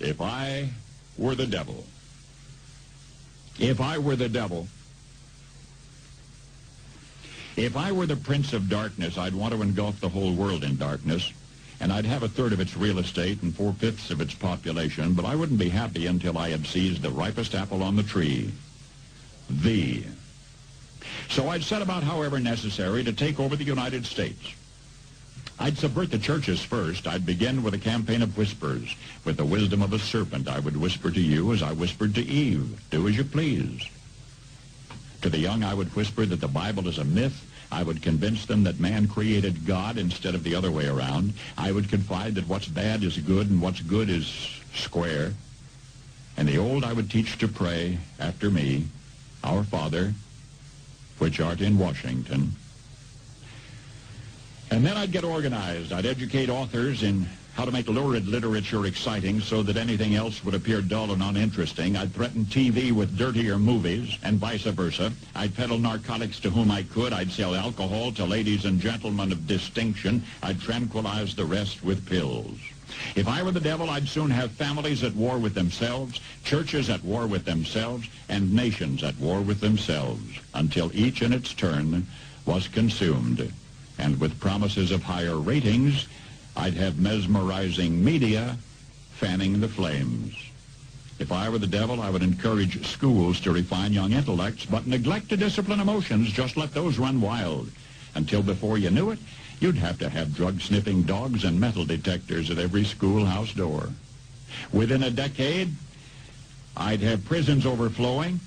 If I were the devil. If I were the devil. If I were the prince of darkness, I'd want to engulf the whole world in darkness, and I'd have a third of its real estate and 4/5 of its population, but I wouldn't be happy until I had seized the ripest apple on the tree. So I'd set about, however necessary, to take over the United States. I'd subvert the churches first. I'd begin with a campaign of whispers. With the wisdom of a serpent, I would whisper to you as I whispered to Eve, do as you please. To the young, I would whisper that the Bible is a myth. I would convince them that man created God instead of the other way around. I would confide that what's bad is good and what's good is square. And the old I would teach to pray after me, Our Father, which art in Washington. And then I'd get organized. I'd educate authors in how to make lurid literature exciting so that anything else would appear dull and uninteresting. I'd threaten TV with dirtier movies and vice versa. I'd peddle narcotics to whom I could. I'd sell alcohol to ladies and gentlemen of distinction. I'd tranquilize the rest with pills. If I were the devil, I'd soon have families at war with themselves, churches at war with themselves, and nations at war with themselves, until each in its turn was consumed. And with promises of higher ratings, I'd have mesmerizing media fanning the flames. If I were the devil, I would encourage schools to refine young intellects, but neglect to discipline emotions. Just let those run wild. Until before you knew it, you'd have to have drug-sniffing dogs and metal detectors at every schoolhouse door. Within a decade, I'd have prisons overflowing.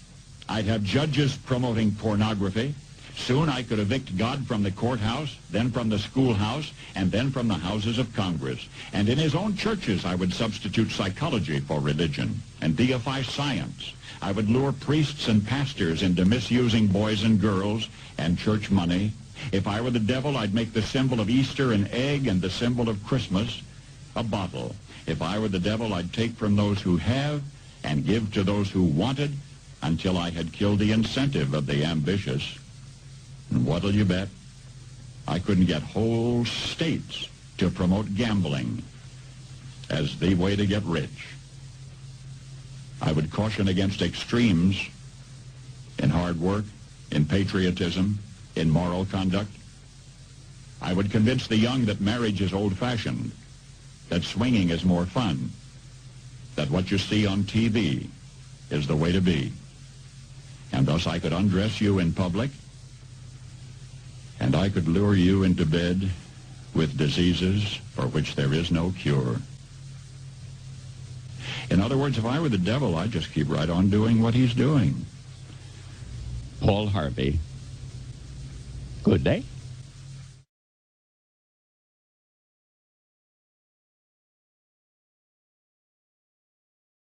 I'd have judges promoting pornography. Soon I could evict God from the courthouse, then from the schoolhouse, and then from the houses of Congress. And in his own churches, I would substitute psychology for religion and deify science. I would lure priests and pastors into misusing boys and girls and church money. If I were the devil, I'd make the symbol of Easter an egg and the symbol of Christmas a bottle. If I were the devil, I'd take from those who have and give to those who wanted until I had killed the incentive of the ambitious. And what'll you bet? I couldn't get whole states to promote gambling as the way to get rich. I would caution against extremes in hard work, in patriotism, in moral conduct. I would convince the young that marriage is old-fashioned, that swinging is more fun, that what you see on TV is the way to be. And thus I could undress you in public, and I could lure you into bed with diseases for which there is no cure. In other words, if I were the devil, I'd just keep right on doing what he's doing. Paul Harvey. Good day.